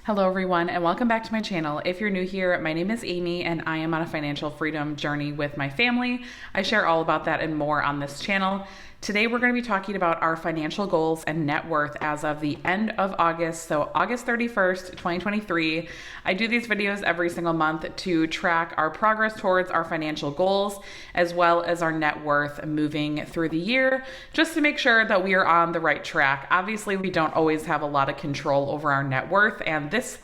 Hello everyone and welcome back to my channel. If you're new here, my name is Amy and I am on a financial freedom journey with my family. I share all about that and more on this channel. Today we're going to be talking about our financial goals and net worth as of the end of August, so August 31st, 2023. I do these videos every single month to track our progress towards our financial goals as well as our net worth moving through the year, just to make sure that we are on the right track. Obviously, we don't always have a lot of control over our net worth, and this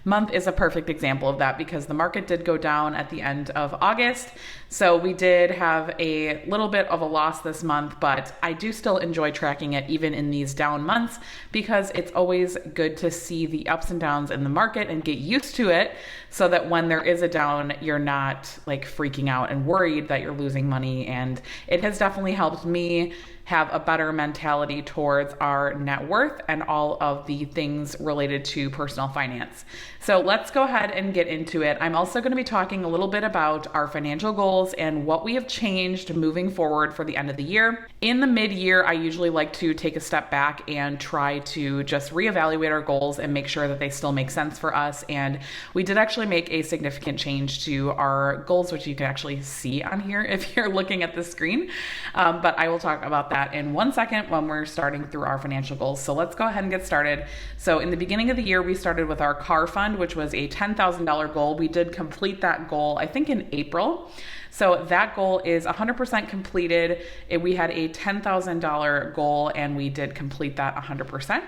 month is a perfect example of that because the market did go down at the end of August. So we did have a little bit of a loss this month, but I do still enjoy tracking it even in these down months because it's always good to see the ups and downs in the market and get used to it so that when there is a down, you're not like freaking out and worried that you're losing money. And it has definitely helped me have a better mentality towards our net worth and all of the things related to personal finance. So let's go ahead and get into it. I'm also going to be talking a little bit about our financial goals and what we have changed moving forward for the end of the year. In the mid-year, I usually like to take a step back and try to just reevaluate our goals and make sure that they still make sense for us. And we did actually make a significant change to our goals, which you can actually see on here if you're looking at the screen. But I will talk about that in 1 second when we're starting through our financial goals. So let's go ahead and get started. So in the beginning of the year, we started with our car fund, which was a $10,000 goal. We did complete that goal, I think in April. So that goal is 100% completed. We had a $10,000 goal and we did complete that 100%.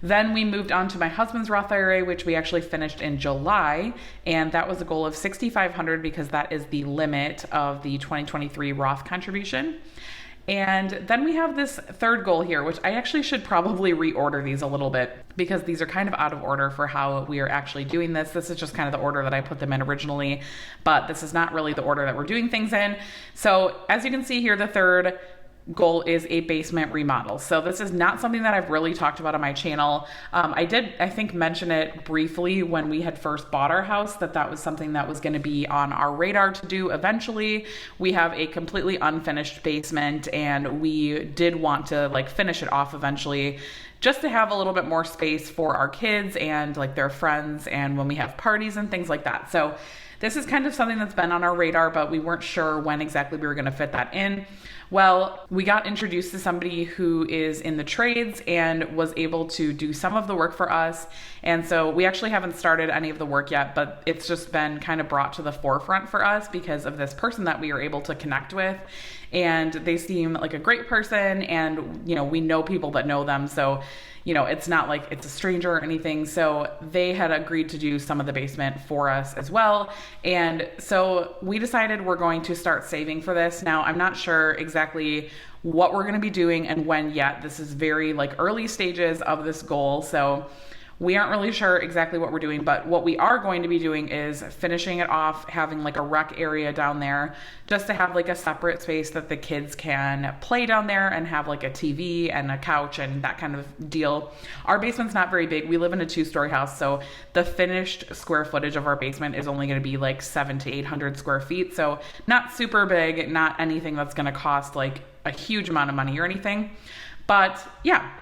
Then we moved on to my husband's Roth IRA, which we actually finished in July. And that was a goal of $6,500 because that is the limit of the 2023 Roth contribution. And then we have this third goal here, which I actually should probably reorder these a little bit because these are kind of out of order for how we are actually doing this. This is just kind of the order that I put them in originally, but this is not really the order that we're doing things in. So as you can see here, the third goal is a basement remodel. So this is not something that I've really talked about on my channel. I did, I think, mention it briefly when we had first bought our house, that was something that was going to be on our radar to do eventually. We have a completely unfinished basement and we did want to like finish it off eventually, just to have a little bit more space for our kids and like their friends and when we have parties and things like that. So this is kind of something that's been on our radar, but we weren't sure when exactly we were going to fit that in. Well, we got introduced to somebody who is in the trades and was able to do some of the work for us. And so we actually haven't started any of the work yet, but it's just been kind of brought to the forefront for us because of this person that we were able to connect with. And they seem like a great person and, we know people that know them. So, it's not like it's a stranger or anything. So they had agreed to do some of the basement for us as well. And so we decided we're going to start saving for this. Now, I'm not sure exactly what we're going to be doing and when yet. This is very like early stages of this goal. So we aren't really sure exactly what we're doing, but what we are going to be doing is finishing it off, having like a rec area down there just to have like a separate space that the kids can play down there and have like a TV and a couch and that kind of deal. Our basement's not very big. We live in a 2-story house, so the finished square footage of our basement is only going to be like 700 to 800 square feet. So not super big, not anything that's going to cost like a huge amount of money or anything. But yeah.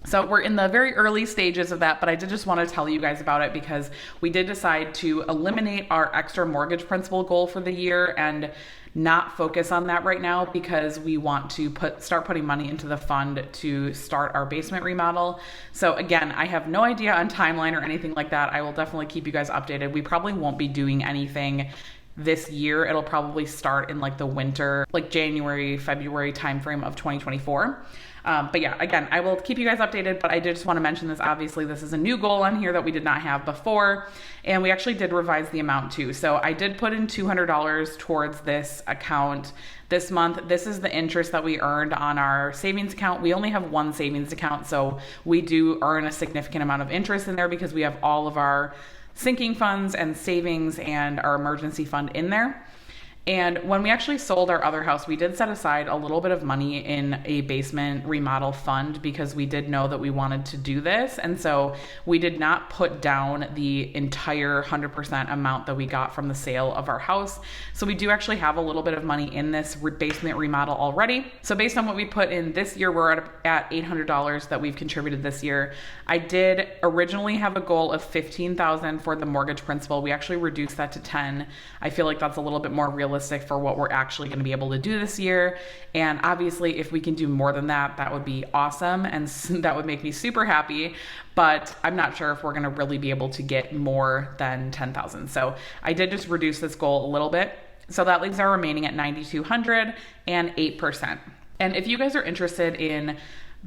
So we're in the very early stages of that, but I did just want to tell you guys about it because we did decide to eliminate our extra mortgage principal goal for the year and not focus on that right now because we want to start putting money into the fund to start our basement remodel. So again, I have no idea on timeline or anything like that. I will definitely keep you guys updated. We probably won't be doing anything this year. It'll probably start in like the winter, like January, February timeframe of 2024. But yeah, again, I will keep you guys updated, but I did just want to mention this. Obviously, this is a new goal on here that we did not have before, and we actually did revise the amount too. So I did put in $200 towards this account this month. This is the interest that we earned on our savings account. We only have one savings account, so we do earn a significant amount of interest in there because we have all of our sinking funds and savings and our emergency fund in there. And when we actually sold our other house, we did set aside a little bit of money in a basement remodel fund because we did know that we wanted to do this. And so we did not put down the entire 100% amount that we got from the sale of our house. So we do actually have a little bit of money in this basement remodel already. So based on what we put in this year, we're at $800 that we've contributed this year. I did originally have a goal of $15,000 for the mortgage principal. We actually reduced that to 10. I feel like that's a little bit more realistic for what we're actually going to be able to do this year. And obviously, if we can do more than that, that would be awesome. And that would make me super happy. But I'm not sure if we're going to really be able to get more than 10,000. So I did just reduce this goal a little bit. So that leaves our remaining at 9,200 and 8%. And if you guys are interested in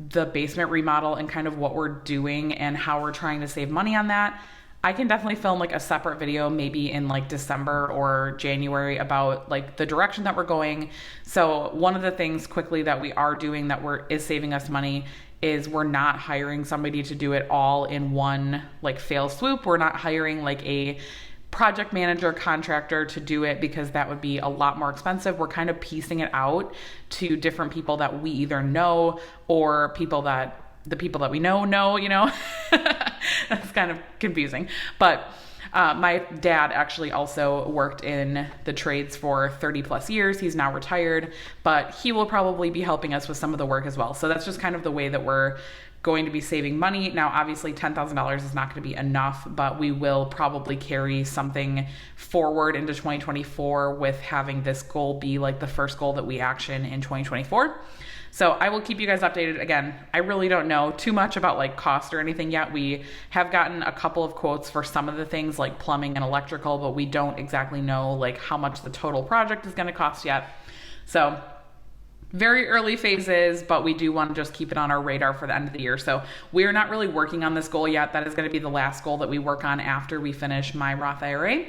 the basement remodel and kind of what we're doing and how we're trying to save money on that, I can definitely film like a separate video maybe in like December or January about like the direction that we're going. So one of the things quickly that we are doing that is saving us money is we're not hiring somebody to do it all in one like fail swoop. We're not hiring like a project manager contractor to do it because that would be a lot more expensive. We're kind of piecing it out to different people that we either know or the people that we know, you know. That's kind of confusing. But my dad actually also worked in the trades for 30 plus years. He's now retired, but he will probably be helping us with some of the work as well. So that's just kind of the way that we're going to be saving money. Now, obviously $10,000 is not going to be enough, but we will probably carry something forward into 2024 with having this goal be like the first goal that we action in 2024. So I will keep you guys updated. Again, I really don't know too much about like cost or anything yet. We have gotten a couple of quotes for some of the things like plumbing and electrical, but we don't exactly know like how much the total project is going to cost yet. So very early phases, but we do want to just keep it on our radar for the end of the year. So we are not really working on this goal yet. That is going to be the last goal that we work on after we finish my Roth IRA.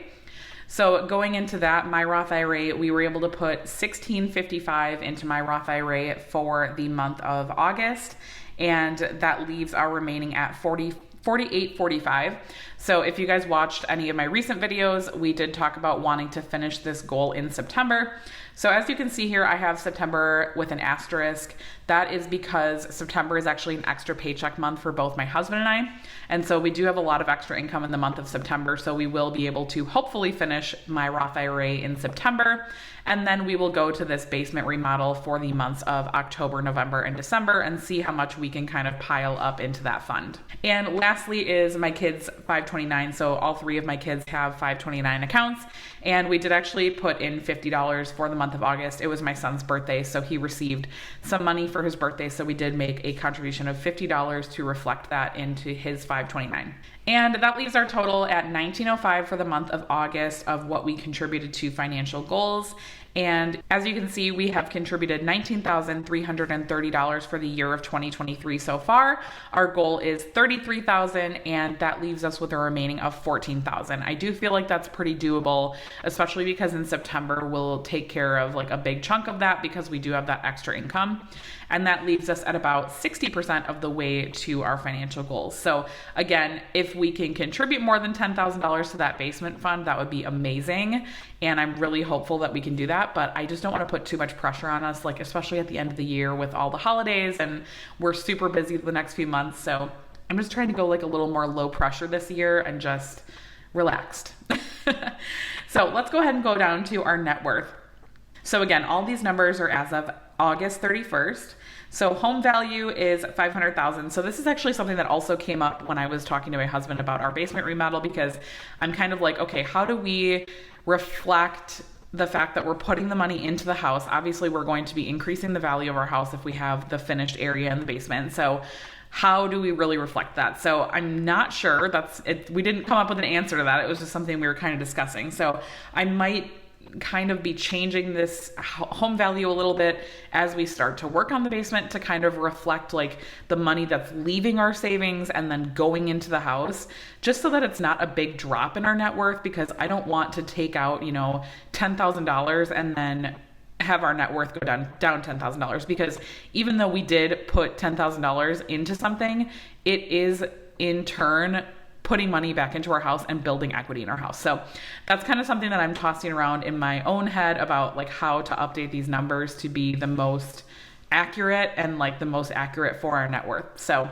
So going into that, my Roth IRA, we were able to put $1,655 into my Roth IRA for the month of August, and that leaves our remaining at $48.45. So if you guys watched any of my recent videos, we did talk about wanting to finish this goal in September. So as you can see here, I have September with an asterisk. That is because September is actually an extra paycheck month for both my husband and I. And so we do have a lot of extra income in the month of September. So we will be able to hopefully finish my Roth IRA in September. And then we will go to this basement remodel for the months of October, November, and December and see how much we can kind of pile up into that fund. And lastly is my kids' 529. So all three of my kids have 529 accounts. And we did actually put in $50 for the month of August. It was my son's birthday, so he received some money for his birthday. So we did make a contribution of $50 to reflect that into his 529. And that leaves our total at $1,905 for the month of August of what we contributed to financial goals. And as you can see, we have contributed $19,330 for the year of 2023 so far. Our goal is $33,000, and that leaves us with a remaining of $14,000. I do feel like that's pretty doable, especially because in September we'll take care of like a big chunk of that because we do have that extra income. And that leaves us at about 60% of the way to our financial goals. So again, if we can contribute more than $10,000 to that basement fund, that would be amazing. And I'm really hopeful that we can do that, but I just don't want to put too much pressure on us, like especially at the end of the year with all the holidays, and we're super busy the next few months. So I'm just trying to go like a little more low pressure this year and just relaxed. So let's go ahead and go down to our net worth. So again, all these numbers are as of August 31st. So home value is $500,000. So this is actually something that also came up when I was talking to my husband about our basement remodel, because I'm kind of like, okay, how do we reflect the fact that we're putting the money into the house? Obviously, we're going to be increasing the value of our house if we have the finished area in the basement. So how do we really reflect that? So I'm not sure. That's it. We didn't come up with an answer to that. It was just something we were kind of discussing. So I might kind of be changing this home value a little bit as we start to work on the basement to kind of reflect like the money that's leaving our savings and then going into the house, just so that it's not a big drop in our net worth, because I don't want to take out, $10,000 and then have our net worth go down $10,000, because even though we did put $10,000 into something, it is in turn putting money back into our house and building equity in our house. So that's kind of something that I'm tossing around in my own head about like how to update these numbers to be the most accurate and like the most accurate for our net worth. So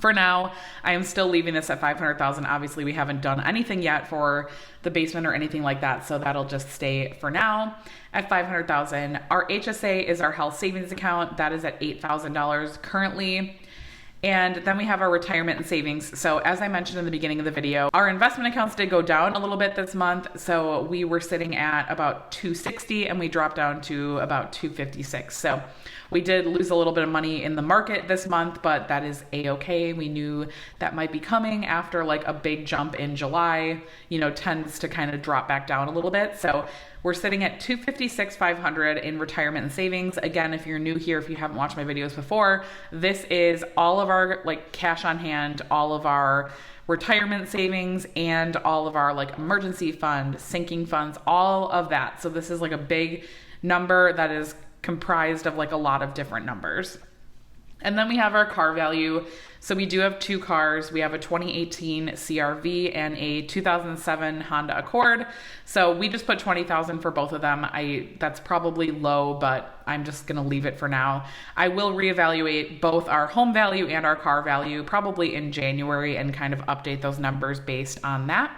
for now, I am still leaving this at 500,000. Obviously, we haven't done anything yet for the basement or anything like that, so that'll just stay for now at 500,000. Our HSA is our health savings account. That is at $8,000 currently. And then we have our retirement and savings. So as I mentioned in the beginning of the video, our investment accounts did go down a little bit this month. So we were sitting at about 260 and we dropped down to about 256. So we did lose a little bit of money in the market this month, but that is a-okay. We knew that might be coming after like a big jump in July, tends to kind of drop back down a little bit. So we're sitting at 256,500 in retirement and savings. Again, if you're new here, if you haven't watched my videos before, this is all of our like cash on hand, all of our retirement savings, and all of our like emergency fund, sinking funds, all of that. So this is like a big number that is comprised of like a lot of different numbers. And then we have our car value. So we do have two cars. We have a 2018 CRV and a 2007 Honda Accord. So we just put 20,000 for both of them. That's probably low, but I'm just going to leave it for now. I will reevaluate both our home value and our car value probably in January and kind of update those numbers based on that.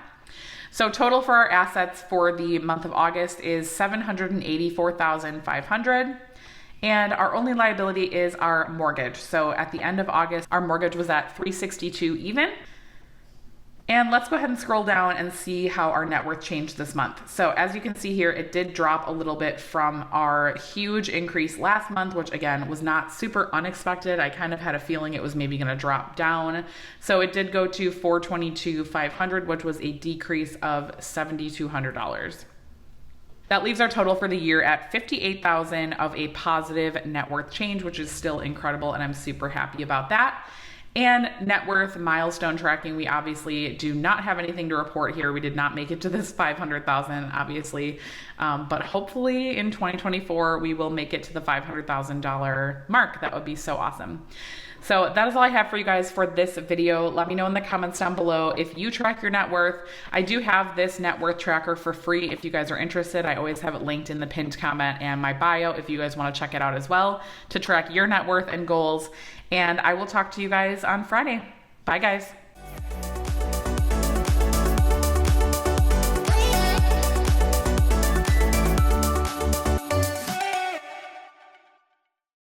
So total for our assets for the month of August is $784,500. And our only liability is our mortgage. So at the end of August, our mortgage was at $362 even. And let's go ahead and scroll down and see how our net worth changed this month. So as you can see here, it did drop a little bit from our huge increase last month, which again was not super unexpected. I kind of had a feeling it was maybe gonna drop down. So it did go to $422,500, which was a decrease of $7,200. That leaves our total for the year at $58,000 of a positive net worth change, which is still incredible, and I'm super happy about that. And net worth milestone tracking, we obviously do not have anything to report here. We did not make it to this 500,000, obviously, but hopefully in 2024 we will make it to the $500,000 mark. That would be so awesome. So that is all I have for you guys for this video. Let me know in the comments down below if you track your net worth. I do have this net worth tracker for free if you guys are interested. I always have it linked in the pinned comment and my bio if you guys want to check it out as well to track your net worth and goals. And I will talk to you guys on Friday. Bye guys.